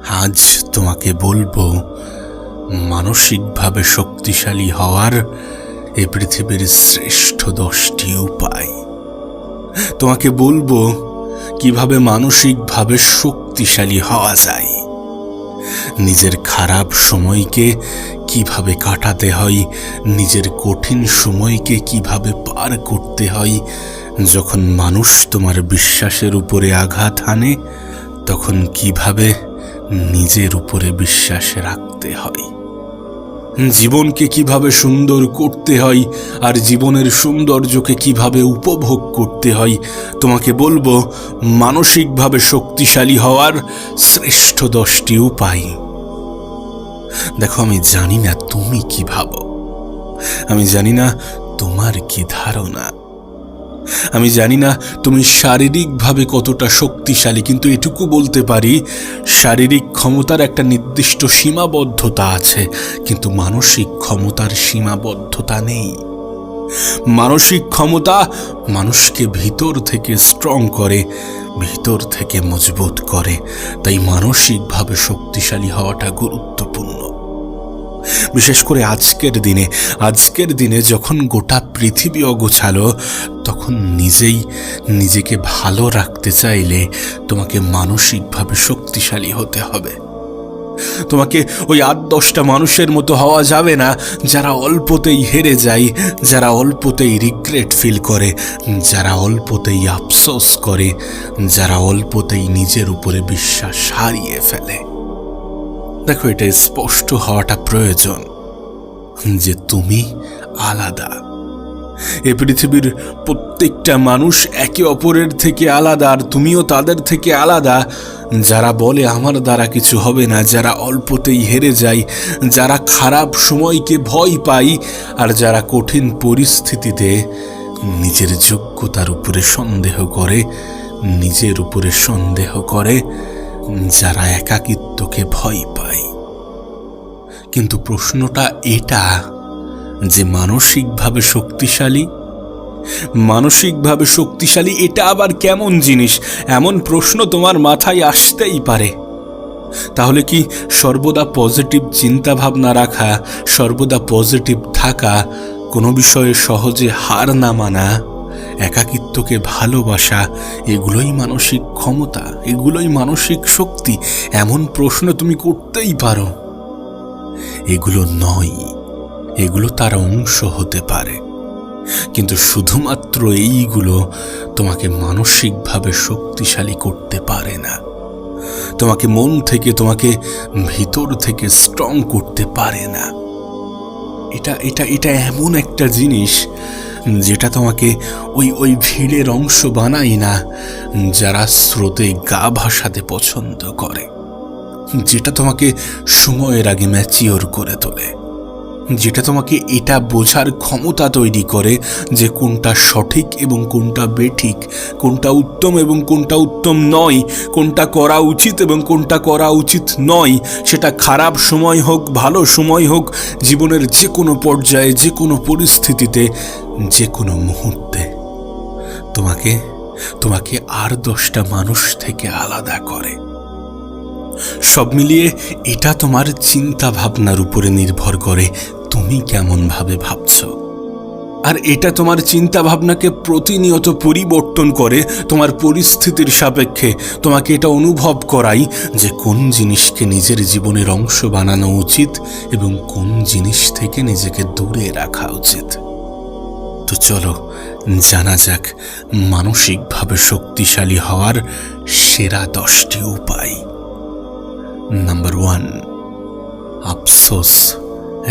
আজ তোমাকে বলবো মানসিকভাবে শক্তিশালী হওয়ার এ পৃথিবীর শ্রেষ্ঠ 10টি উপায়। তোমাকে বলবো কিভাবে মানসিকভাবে শক্তিশালী হওয়া যায়, নিজের খারাপ সময়কে কিভাবে কাটাতে হয়, নিজের কঠিন সময়কে কিভাবে পার করতে হয়। যখন মানুষ তোমার বিশ্বাসের উপরে আঘাত হানে, তখন কিভাবে নিজের উপরে বিশ্বাস রাখতে হয়, জীবনকে কিভাবে সুন্দর করতে হয়, আর জীবনের সৌন্দর্যকে কিভাবে উপভোগ করতে হয়। তোমাকে বলবো মানসিকভাবে শক্তিশালী হওয়ার শ্রেষ্ঠ 10টি উপায়। দেখো, আমি জানি না তুমি কি ভাবো, আমি জানি না তোমার কি ধারণা, আমি জানি না তুমি শারীরিকভাবে কতটা শক্তিশালী, কিন্তু এটুকু বলতে পারি শারীরিক ক্ষমতার একটা নির্দিষ্ট সীমাবদ্ধতা আছে, কিন্তু মানসিক ক্ষমতার সীমাবদ্ধতা নেই। মানসিক ক্ষমতা মানুষকে ভিতর থেকে স্ট্রং করে, ভিতর থেকে মজবুত করে। তাই মানসিকভাবে শক্তিশালী হওয়াটা গুরুত্বপূর্ণ। বিশেষ করে আজকের দিনে যখন গোটা পৃথিবী অগোছালো, তখন নিজেকে ভালো রাখতে চাইলে তোমাকে মানসিকভাবে শক্তিশালী হতে হবে। তোমাকে ওই 8-10টা মানুষের মতো হওয়া যাবে না যারা অল্পতেই হেরে যায়, যারা অল্পতেই রিগ্রেট ফিল করে, যারা অল্পতেই আফসোস করে, যারা অল্পতেই নিজের উপরে বিশ্বাস হারিয়ে ফেলে। দেখো, এটা স্পষ্ট হওয়াটা প্রয়োজন যে তুমি আলাদা। এ পৃথিবীর প্রত্যেকটা মানুষ একে অপরের থেকে আলাদা, আর তুমিও তাদের থেকে আলাদা। যারা বলে আমার দ্বারা কিছু হবে না, যারা অল্পতেই হেরে যায়, যারা খারাপ সময়কে ভয় পায়, আর যারা কঠিন পরিস্থিতিতে নিজের যোগ্যতার উপরে সন্দেহ করে, নিজের উপরে সন্দেহ করে, যারা একাকিত্বকে ভয় পায়। কিন্তু প্রশ্নটা এটা যে মানসিকভাবে শক্তিশালী এটা আবার কেমন জিনিস? এমন প্রশ্ন তোমার মাথায় আসতেই পারে। তাহলে কি সর্বদা পজিটিভ চিন্তা ভাবনা রাখা, সর্বদা পজিটিভ থাকা, কোনো বিষয়ে সহজে হার না মানা, একাকিত্বকে ভালোবাসা, এগুলোই মানসিক ক্ষমতা, এগুলোই মানসিক শক্তি? এমন প্রশ্ন তুমি করতেই পারো। এগুলো নয়, এগুলো তার অংশ হতে পারে, কিন্তু শুধুমাত্র এইগুলো তোমাকে মানসিকভাবে শক্তিশালী করতে পারে না, তোমাকে মন থেকে, তোমাকে ভিতর থেকে স্ট্রং করতে পারে না। এটা এমন একটা জিনিস যেটা তোমাকে ওই ভিড়ের অংশ বানায় না, যারা স্রোতে গা ভাসাতে পছন্দ করে, যেটা তোমাকে সময়ের আগে ম্যাচিওর করে তোলে, যেটা তোমাকে এটা বোঝার ক্ষমতা তৈরি করে যে কোনটা সঠিক এবং কোনটা বেঠিক, কোনটা উত্তম এবং কোনটা উত্তম নয়, কোনটা করা উচিত এবং কোনটা করা উচিত নয়। সেটা খারাপ সময় হোক, ভালো সময় হোক, জীবনের যে কোনো পর্যায়ে, যে কোনো পরিস্থিতিতে, যে কোনো মুহূর্তে তোমাকে আর 10টা মানুষ থেকে আলাদা করে। সব মিলিয়ে এটা তোমার চিন্তা ভাবনার উপরে নির্ভর করে, তুমি কেমন ভাবে ভাবছো। আর এটা তোমার চিন্তা ভাবনাকে প্রতিনিয়ত পরিবর্তন করে তোমার পরিস্থিতির সাপেক্ষে। তোমাকে এটা অনুভব করাই যে কোন জিনিসকে নিজের জীবনের অংশ বানানো উচিত এবং কোন জিনিস থেকে নিজেকে দূরে রাখা উচিত। তো চলো জানা যাক মানসিকভাবে শক্তিশালী হওয়ার সেরা 10টি উপায়। নাম্বার 1, আফসোস,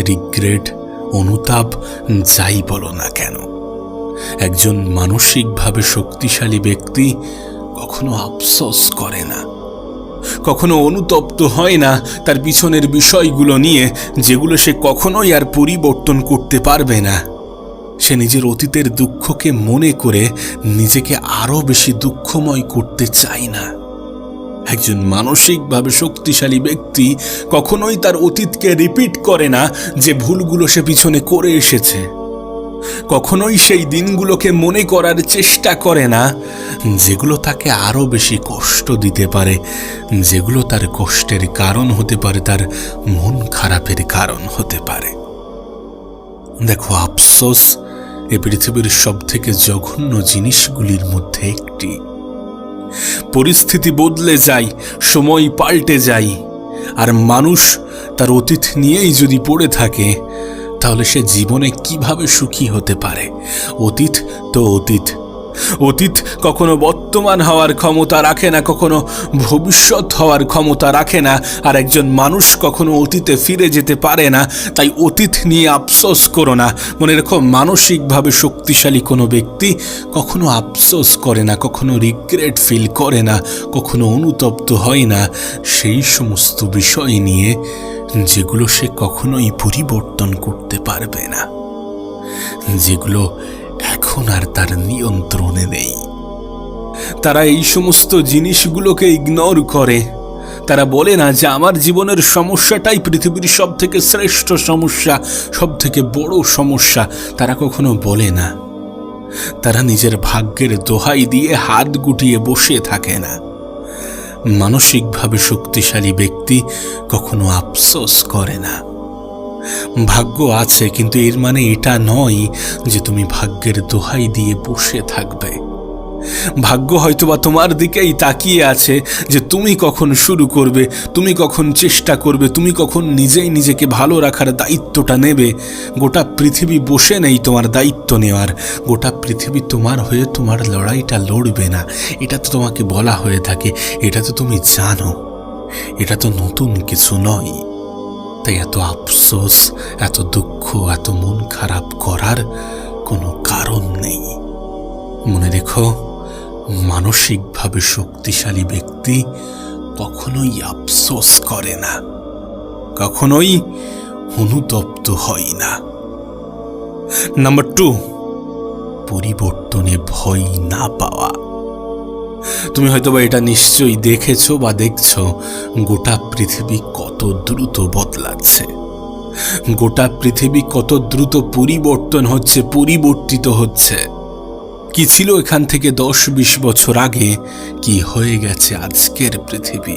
রিগ্রেট, অনুতাপ, যাই বলো না কেন, একজন মানসিকভাবে শক্তিশালী ব্যক্তি কখনো আফসোস করে না, কখনো অনুতপ্ত হয় না তার পিছনের বিষয়গুলো নিয়ে, যেগুলো সে কখনোই আর পরিবর্তন করতে পারবে না। সে নিজের অতীতের দুঃখকে মনে করে নিজেকে আরো বেশি দুঃখময় করতে চায় না। একজন মানসিকভাবে শক্তিশালী ব্যক্তি কখনোই তার অতীতকে রিপিট করে না, যে ভুলগুলো সে পিছনে করে এসেছে। কখনোই সেই দিনগুলোকে মনে করার চেষ্টা করে না যেগুলো তাকে আরো বেশি কষ্ট দিতে পারে, যেগুলো তার কষ্টের কারণ হতে পারে, তার মন খারাপের কারণ হতে পারে। দেখো, আফসোস এ পৃথিবীর সব থেকে জঘন্য জিনিসগুলির মধ্যে একটি। পরিস্থিতি বদলে যায়, সময় পাল্টে যায়, আর মানুষ তার অতীত নিয়েই যদি পড়ে থাকে, তাহলে সে জীবনে কিভাবে সুখী হতে পারে? অতীত তো অতীত। অতীত কখনো বর্তমান হওয়ার ক্ষমতা রাখে না, কখনো ভবিষ্যৎ হওয়ার ক্ষমতা রাখে না, আর একজন মানুষ কখনো অতীতে ফিরে যেতে পারে না। তাই অতীত নিয়ে আফসোস করো না। মনে রেখো, মানসিকভাবে শক্তিশালী কোনো ব্যক্তি কখনো আফসোস করে না, কখনো রিগ্রেট ফিল করে না, কখনো অনুতপ্ত হয় না সেই সমস্ত বিষয় নিয়ে যেগুলো সে কখনোই পরিবর্তন করতে পারবে না, যেগুলো এখন আর তার নিয়ন্ত্রণে নেই। তারা এই সমস্ত জিনিসগুলোকে ইগনোর করে। তারা বলে না যে আমার জীবনের সমস্যাটাই পৃথিবীর সব থেকে শ্রেষ্ঠ সমস্যা, সব থেকে বড় সমস্যা। তারা কখনো বলে না। তারা নিজের ভাগ্যের দোহাই দিয়ে হাত গুটিয়ে বসে থাকে না। মানসিকভাবে শক্তিশালী ব্যক্তি কখনো আফসোস করে না। ভাগ্য আছে, কিন্তু এর মানে এটা নয় যে তুমি ভাগ্যের দোহাই দিয়ে বসে থাকবে। ভাগ্য হয়তোবা তোমার দিকেই তাকিয়ে আছে যে তুমি কখন শুরু করবে, তুমি কখন চেষ্টা করবে, তুমি কখন নিজেই নিজেকে ভালো রাখার দায়িত্বটা নেবে। গোটা পৃথিবী বসে নেই তোমার দায়িত্ব নেওয়ার। গোটা পৃথিবী তোমার হয়ে তোমার লড়াইটা লড়বে না। এটা তো তোমাকে বলা হয়ে থাকে, এটা তো তুমি জানো, এটা তো নতুন কিছু নয়। তাই এত আফসোস, এত দুঃখ, এত মন খারাপ করার কোনো কারণ নেই। মনে রেখো, মানসিকভাবে শক্তিশালী ব্যক্তি কখনোই আফসোস করে না, কখনোই অনুতপ্ত হয় না। নাম্বার 2, পরিবর্তনে ভয় না পাওয়া। তুমি হয়তোবা এটা নিশ্চয়ই দেখেছো বা দেখছো, গোটা পৃথিবী কত দ্রুত বদলাচ্ছে, গোটা পৃথিবী কত দ্রুত পরিবর্তন হচ্ছে, পরিবর্তিত হচ্ছে। কি ছিল এখান থেকে 10-20 বছর আগে, কি হয়ে গেছে আজকের পৃথিবী।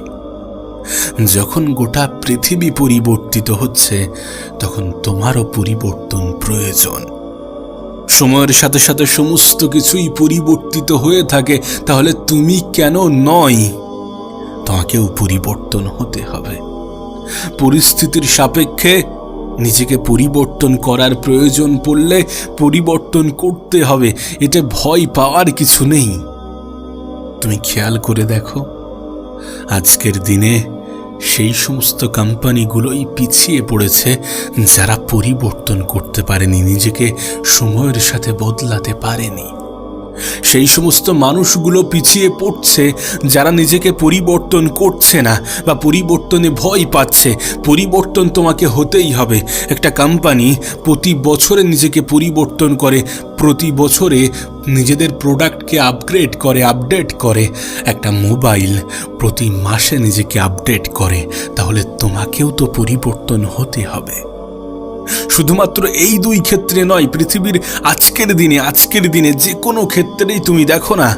যখন গোটা পৃথিবী পরিবর্তিত হচ্ছে, তখন তোমারও পরিবর্তন প্রয়োজন। সময়ের সাথে সাথে সমস্ত কিছুই পরিবর্তিত হয়ে থাকে, তাহলে তুমি কেন নয়? তোমাকেও পরিবর্তন হতে হবে। পরিস্থিতির সাপেক্ষে নিজেকে পরিবর্তন করার প্রয়োজন পড়লে পরিবর্তন করতে হবে। এতে ভয় পাওয়ার কিছু নেই। তুমি খেয়াল করে দেখো, আজকের দিনে সেই সমস্ত কোম্পানিগুলোই পিছিয়ে পড়েছে যারা পরিবর্তন করতে পারেনি, নিজেকে সময়ের সাথে বদলাতে পারেনি। সেই সমস্ত মানুষগুলো পিছিয়ে পড়ছে যারা নিজেকে পরিবর্তন করছে না বা পরিবর্তনে ভয় পাচ্ছে। পরিবর্তন তোমাকে হতেই হবে। একটা কোম্পানি প্রতি বছরে নিজেকে পরিবর্তন করে, প্রতি বছরে নিজেদের প্রোডাক্টকে আপগ্রেড করে, আপডেট করে। একটা মোবাইল প্রতি মাসে নিজেকে আপডেট করে। তাহলে তোমাকেও তো পরিবর্তন হতে হবে। শুধুমাত্র এই 2 ক্ষেত্রে নয়, পৃথিবীর আজকের দিনে যে কোনো ক্ষেত্রেই তুমি দেখো না,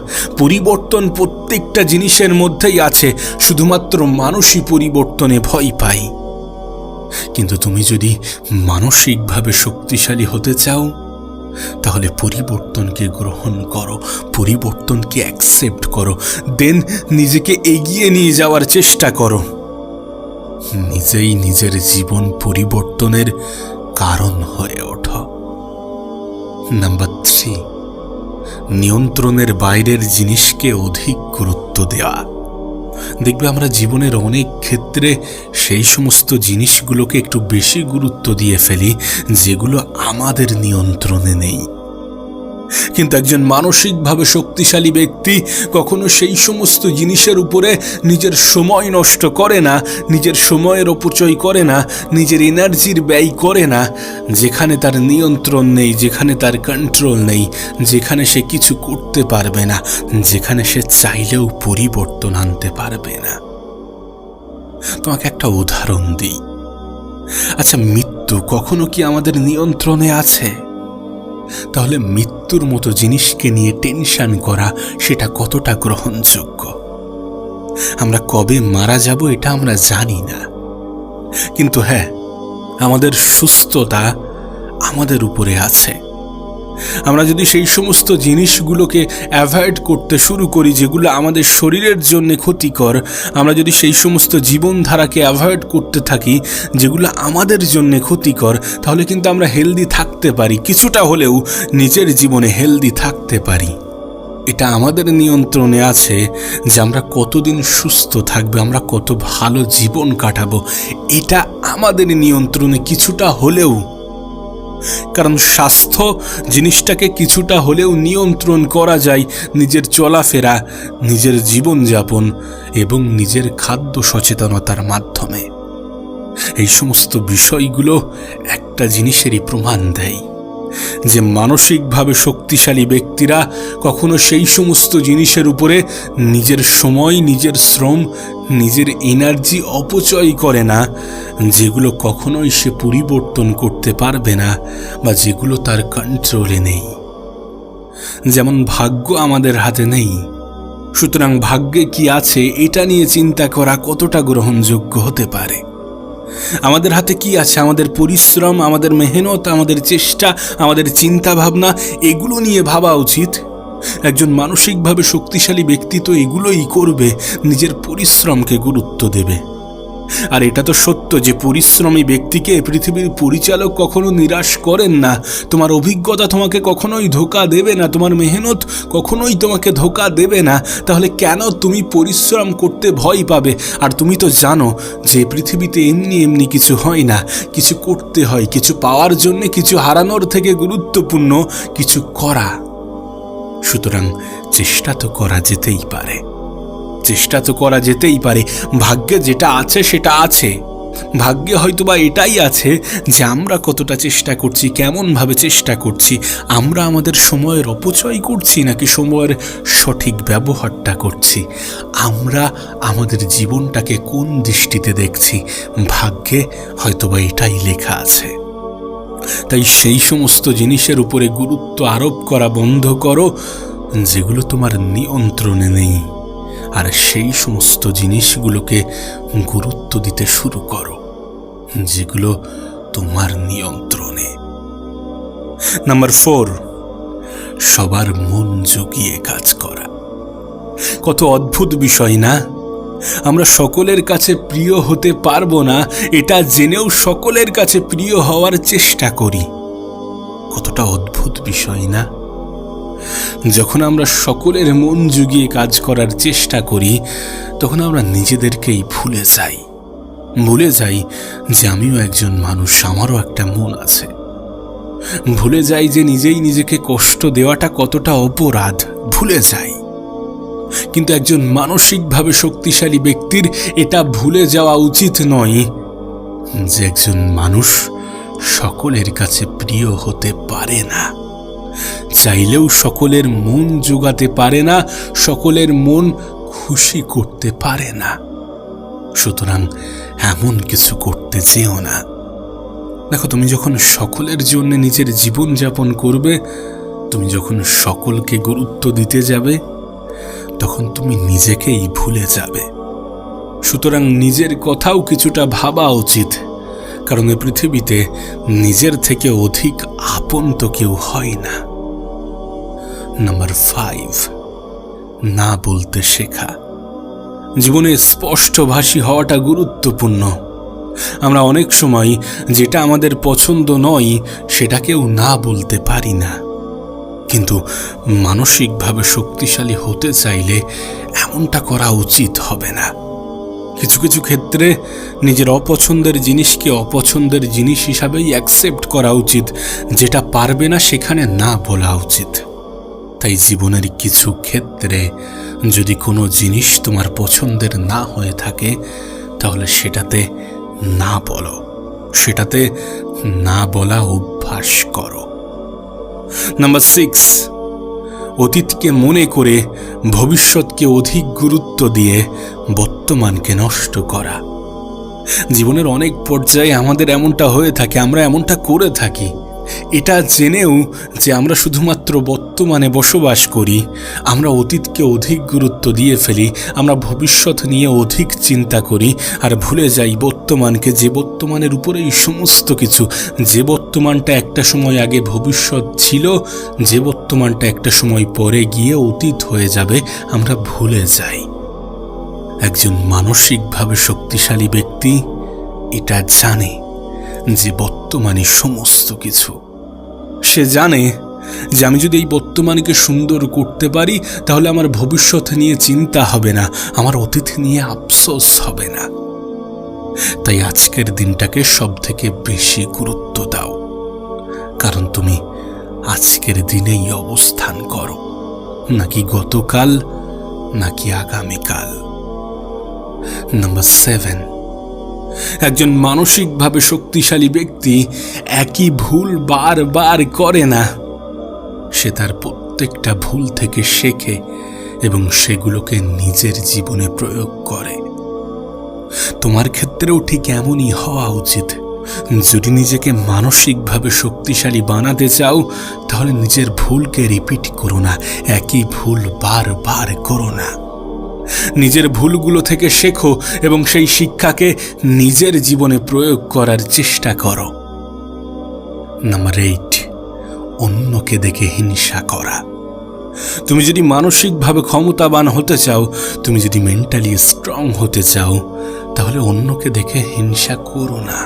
পরিবর্তন প্রত্যেকটা জিনিসের মধ্যেই আছে। শুধুমাত্র মানুষই পরিবর্তনে ভয় পায়। কিন্তু তুমি যদি মানসিকভাবে শক্তিশালী হতে চাও, তাহলে পরিবর্তনকে গ্রহণ করো, পরিবর্তনকে অ্যাকসেপ্ট করো, দেন নিজেকে এগিয়ে নিয়ে যাওয়ার চেষ্টা করো। নিজেই নিজের জীবন পরিবর্তনের কারণ হয়ে ওঠো। নাম্বার 3, নিয়ন্ত্রণের বাইরের জিনিসকে অধিক গুরুত্ব দেওয়া। দেখবে আমরা জীবনের অনেক ক্ষেত্রে সেই সমস্ত জিনিসগুলোকে একটু বেশি গুরুত্ব দিয়ে ফেলি যেগুলো আমাদের নিয়ন্ত্রণে নেই। কিন্তু একজন মানসিকভাবে শক্তিশালী ব্যক্তি কখনো সেই সমস্ত জিনিসের উপরে নিজের সময় নষ্ট করে না, নিজের সময়ের অপচয় করে না, নিজের এনার্জির ব্যয় করে না যেখানে তার নিয়ন্ত্রণ নেই, যেখানে তার কন্ট্রোল নেই, যেখানে সে কিছু করতে পারবে না, যেখানে সে চাইলেও পরিবর্তন আনতে পারবে না। তোমাকে একটা উদাহরণ দিই। আচ্ছা, মৃত্যু কখনো কি আমাদের নিয়ন্ত্রণে আছে? তাহলে মৃত্যুর মতো জিনিসকে নিয়ে টেনশন করা সেটা কতটা গ্রহণযোগ্য? আমরা কবে মারা যাব এটা আমরা জানি না, কিন্তু হ্যাঁ, আমাদের সুস্থতা আমাদের উপরে আছে। আমরা যদি সেই সমস্ত জিনিসগুলোকে অ্যাভয়েড করতে শুরু করি যেগুলো আমাদের শরীরের জন্য ক্ষতিকর, আমরা যদি সেই সমস্ত জীবনধারাকে অ্যাভয়েড করতে থাকি যেগুলো আমাদের জন্য ক্ষতিকর, তাহলে কিন্তু আমরা হেলদি থাকতে পারি, কিছুটা হলেও নিজের জীবনে হেলদি থাকতে পারি। এটা আমাদের নিয়ন্ত্রণে আছে যে আমরা কতদিন সুস্থ থাকবো, আমরা কত ভালো জীবন কাটাবো, এটা আমাদের নিয়ন্ত্রণে কিছুটা হলেও। কারণ স্বাস্থ্য জিনিসটাকে কিছুটা হলেও নিয়ন্ত্রণ করা যায় নিজের চলাফেরা, নিজের জীবনযাপন এবং নিজের খাদ্য সচেতনতার মাধ্যমে। এই সমস্ত বিষয়গুলো একটা জিনিসেরই প্রমাণ দেয় যে মানসিকভাবে শক্তিশালী ব্যক্তিরা কখনো সেই সমস্ত জিনিসের উপরে নিজের সময়, নিজের শ্রম, নিজের এনার্জি অপচয় করে না যেগুলো কখনোই সে পরিবর্তন করতে পারবে না বা যেগুলো তার কন্ট্রোলে নেই। যেমন ভাগ্য আমাদের হাতে নেই, সুতরাং ভাগ্যে কি আছে এটা নিয়ে চিন্তা করা কতটা গ্রহণযোগ্য হতে পারে? আমাদের হাতে কি আছে? আমাদের পরিশ্রম, আমাদের মেহনত, আমাদের চেষ্টা, আমাদের চিন্তা ভাবনা, এগুলো নিয়ে ভাবা উচিত। একজন মানসিকভাবে শক্তিশালী ব্যক্তি তো এগুলোই করবে, নিজের পরিশ্রমকে গুরুত্ব দেবে। আর এটা তো সত্য যে পরিশ্রমী ব্যক্তিকে পৃথিবীর পরিচালক কখনো নিরাশ করেন না। তোমার অভিজ্ঞতা তোমাকে কখনোই ধোঁকা দেবে না, তোমার মেহনত কখনোই তোমাকে ধোঁকা দেবে না। তাহলে কেন তুমি পরিশ্রম করতে ভয় পাবে? আর তুমি তো জানো যে পৃথিবীতে এমনি এমনি কিছু হয় না, কিছু করতে হয়। কিছু পাওয়ার জন্য কিছু হারানোর থেকে গুরুত্বপূর্ণ কিছু করা। সুতরাং চেষ্টা তো করা যেতেই পারে, চেষ্টা তো করা যেতেই পারে। ভাগ্যে যেটা আছে সেটা আছে। ভাগ্যে হয়তোবা এটাই আছে যে আমরা কতটা চেষ্টা করছি, কেমনভাবে চেষ্টা করছি, আমরা আমাদের সময়ের অপচয় করছি নাকি সময়ের সঠিক ব্যবহারটা করছি, আমরা আমাদের জীবনটাকে কোন দৃষ্টিতে দেখছি, ভাগ্যে হয়তোবা এটাই লেখা আছে। তাই সেই সমস্ত জিনিসের উপরে গুরুত্ব আরোপ করা বন্ধ করো যেগুলো তোমার নিয়ন্ত্রণে নেই, আর সেই সমস্ত জিনিসগুলোকে গুরুত্ব দিতে শুরু করো যেগুলো তোমার নিয়ন্ত্রণে। নাম্বার 4, সবার মন জুগিয়ে কাজ করা। কত অদ্ভুত বিষয় না? আমরা সকলের কাছে প্রিয় হতে পারবো না এটা জেনেও সকলের কাছে প্রিয় হওয়ার চেষ্টা করি। কতটা অদ্ভুত বিষয় না? যখন আমরা সকলের মন জুগিয়ে কাজ করার চেষ্টা করি তখন আমরা নিজেদেরকেই ভুলে যাই যে আমিও একজন মানুষ, আমারও একটা মন আছে। ভুলে যাই যে নিজেই নিজেকে কষ্ট দেওয়াটা কতটা অপরাধ, ভুলে যাই। কিন্তু একজন মানসিকভাবে শক্তিশালী ব্যক্তির এটা ভুলে যাওয়া উচিত নয় যে একজন মানুষ সকলের কাছে প্রিয় হতে পারে না, চাইলেও সকলের মন জোগাতে পারে না, সকলের মন খুশি করতে পারে না। সুতরাং এমন কিছু করতে যেও না। দেখো, তুমি যখন সকলের জন্য নিজের জীবন যাপন করবে, তুমি যখন সকলকে গুরুত্ব দিতে যাবে, তখন তুমি নিজেকেই ভুলে যাবে। সুতরাং নিজের কথাও কিছুটা ভাবা উচিত, কারণ এই পৃথিবীতে নিজের থেকে অধিক আপন তো কেউ হয় না। নাম্বার 5, না বলতে শেখা। জীবনে স্পষ্টভাষী হওয়াটা গুরুত্বপূর্ণ। আমরা অনেক সময় যেটা আমাদের পছন্দ নয় সেটাকেও না বলতে পারি না, কিন্তু মানসিকভাবে শক্তিশালী হতে চাইলে এমনটা করা উচিত হবে না। কিছু কিছু ক্ষেত্রে নিজের অপছন্দের জিনিসকে অপছন্দের জিনিস হিসাবেই অ্যাকসেপ্ট করা উচিত, যেটা পারবে না সেখানে না বলা উচিত। তাই জীবনের কিছু ক্ষেত্রে যদি কোনো জিনিস তোমার পছন্দের না হয়ে থাকে তাহলে সেটাতে না বলো, সেটাতে না বলা অভ্যাস করো। নাম্বার 6, অতীতকে মনে করে ভবিষ্যৎকে অধিক গুরুত্ব দিয়ে বর্তমানকে নষ্ট করা। জীবনের অনেক পর্যায়ে আমাদের এমনটা হয়ে থাকে, আমরা এমনটা করে থাকি। এটা জেনেও যে আমরা শুধুমাত্র বর্তমানে বসবাস করি, আমরা অতীতকে অধিক গুরুত্ব দিয়ে ফেলি, আমরা ভবিষ্যৎ নিয়ে অধিক চিন্তা করি আর ভুলে যাই বর্তমানকে, যে বর্তমানের উপরেই সমস্ত কিছু, যে বর্তমানটা একটা সময় আগে ভবিষ্যৎ ছিল, যে বর্তমানটা একটা সময় পরে গিয়ে অতীত হয়ে যাবে, আমরা ভুলে যাই। একজন মানসিকভাবে শক্তিশালী ব্যক্তি এটা জানে যে বর্তমানই সমস্ত কিছু। সে জানে যে আমি যদি এই বর্তমানকে সুন্দর করতে পারি তাহলে আমার ভবিষ্যৎ নিয়ে চিন্তা হবে না, আমার অতীত নিয়ে আফসোস হবে না। তাই আজকের দিনটাকে সব থেকে বেশি গুরুত্ব দাও, কারণ তুমি আজকের দিনেই অবস্থান করো, নাকি গতকাল, নাকি আগামীকাল। নাম্বার 7, একজন মানসিকভাবে শক্তিশালী ব্যক্তি একই ভুল বারবার করে না। সে তার প্রত্যেকটা ভুল থেকে শেখে এবং সেগুলোকে নিজের জীবনে প্রয়োগ করে। তোমার ক্ষেত্রেও ঠিক এমনই হওয়া উচিত। যদি নিজেকে মানসিকভাবে শক্তিশালী বানাতে চাও তাহলে নিজের ভুলকে রিপিট করো না, একই ভুল বারবার করো না। নিজের ভুলগুলো থেকে শেখো এবং সেই শিক্ষাকে নিজের জীবনে প্রয়োগ করার চেষ্টা করো। নাম্বার 8, অন্যকে দেখে হিংসা করা। তুমি যদি মানসিকভাবে ক্ষমতাবান হতে চাও, তুমি যদি মেন্টালি স্ট্রং হতে চাও, তাহলে অন্যকে দেখে হিংসা করো না।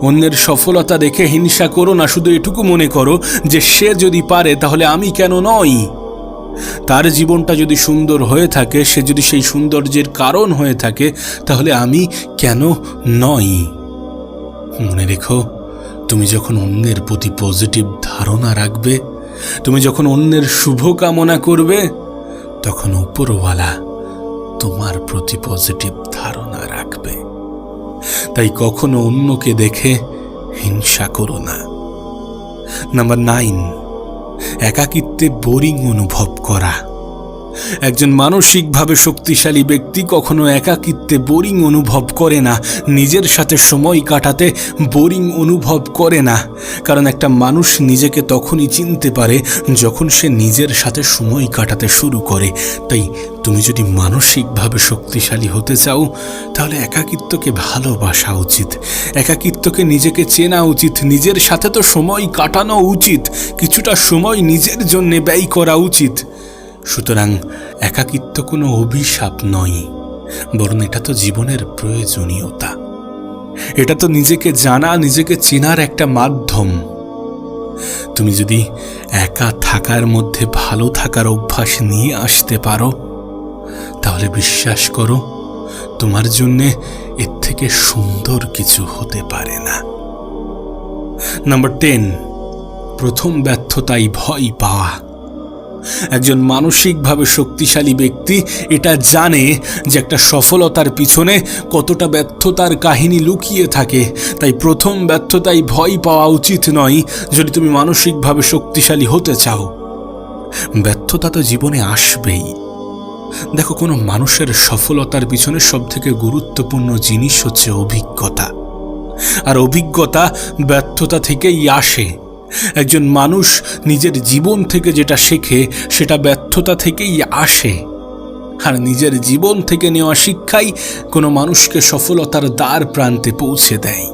অন্যের সফলতা দেখে হিংসা করো না। শুধু এটুকু মনে করো যে সে যদি পারে তাহলে আমি কেন নই। তার জীবনটা যদি সুন্দর হয়ে থাকে, সে যদি সেই সৌন্দর্যের কারণ হয়ে থাকে, তাহলে আমি কেন নই। মনে রেখো, তুমি যখন অন্যের প্রতি পজিটিভ ধারণা রাখবে, তুমি যখন অন্যের শুভ কামনা করবে, তখন উপরওয়ালা তোমার প্রতি পজিটিভ ধারণা রাখবে। তাই কখনো অন্যকে দেখে হিংসা করো না। নাম্বার 9, একাকিত্বে বোরিং অনুভব করা। একজন মানসিকভাবে শক্তিশালী ব্যক্তি কখনো একাকিত্বে বোরিং অনুভব করে না, নিজের সাথে সময় কাটাতে বোরিং অনুভব করে না। কারণ একটা মানুষ নিজেকে তখনই চিনতে পারে যখন সে নিজের সাথে সময় কাটাতে শুরু করে। তাই তুমি যদি মানসিকভাবে শক্তিশালী হতে চাও তাহলে একাকিত্বকে ভালোবাসা উচিত, একাকিত্বকে নিজেকে চেনা উচিত, নিজের সাথে তো সময় কাটানো উচিত, কিছুটা সময় নিজের জন্য ব্যয় করা উচিত। সুতরাং একাকিত্ব কোনো অভিশাপ নয়, বরং এটা তো জীবনের প্রয়োজনীয়তা। এটা তো নিজেকে জানা, নিজেকে চেনার একটা মাধ্যম। তুমি যদি একা থাকার মধ্যে ভালো থাকার অভ্যাস নিয়ে আসতে পারো তাহলে বিশ্বাস করো, তোমার জন্যে এর থেকে সুন্দর কিছু হতে পারে না। নাম্বার 10, প্রথম ব্যর্থতায় ভয় পাওয়া। একজন মানসিকভাবে শক্তিশালী ব্যক্তি এটা জানে যে একটা সফলতার পিছনে কতটা ব্যর্থতার কাহিনী লুকিয়ে থাকে। তাই প্রথম ব্যর্থতায় ভয় পাওয়া উচিত নয় যদি তুমি মানসিকভাবে শক্তিশালী হতে চাও। ব্যর্থতা তো জীবনে আসবেই। দেখো, কোনো মানুষের সফলতার পিছনে সবথেকে গুরুত্বপূর্ণ জিনিস হচ্ছে অভিজ্ঞতা, আর অভিজ্ঞতা ব্যর্থতা থেকেই আসে। একজন মানুষ নিজের জীবন থেকে যেটা শেখে সেটা ব্যর্থতা থেকেই আসে, আর নিজের জীবন থেকে নেওয়া শিক্ষাই কোনো মানুষকে সফলতার দ্বার প্রান্তে পৌঁছে দেয়।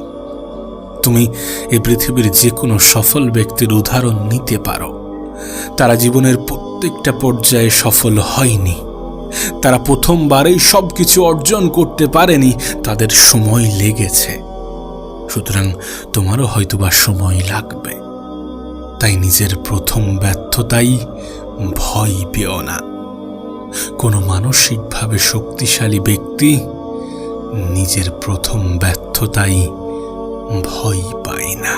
তুমি এই পৃথিবীর যে কোনো সফল ব্যক্তির উদাহরণ নিতে পারো। তারা জীবনের প্রত্যেকটা পর্যায়ে সফল হয়নি, তারা প্রথমবারেই সব কিছু অর্জন করতে পারেনি, তাদের সময় লেগেছে। সুতরাং তোমারও হয়তোবা সময় লাগবে। তাই নিজের প্রথম ব্যর্থতাই ভয় পেও না। কোনো মানসিকভাবে শক্তিশালী ব্যক্তি নিজের প্রথম ব্যর্থতাই ভয় পায় না।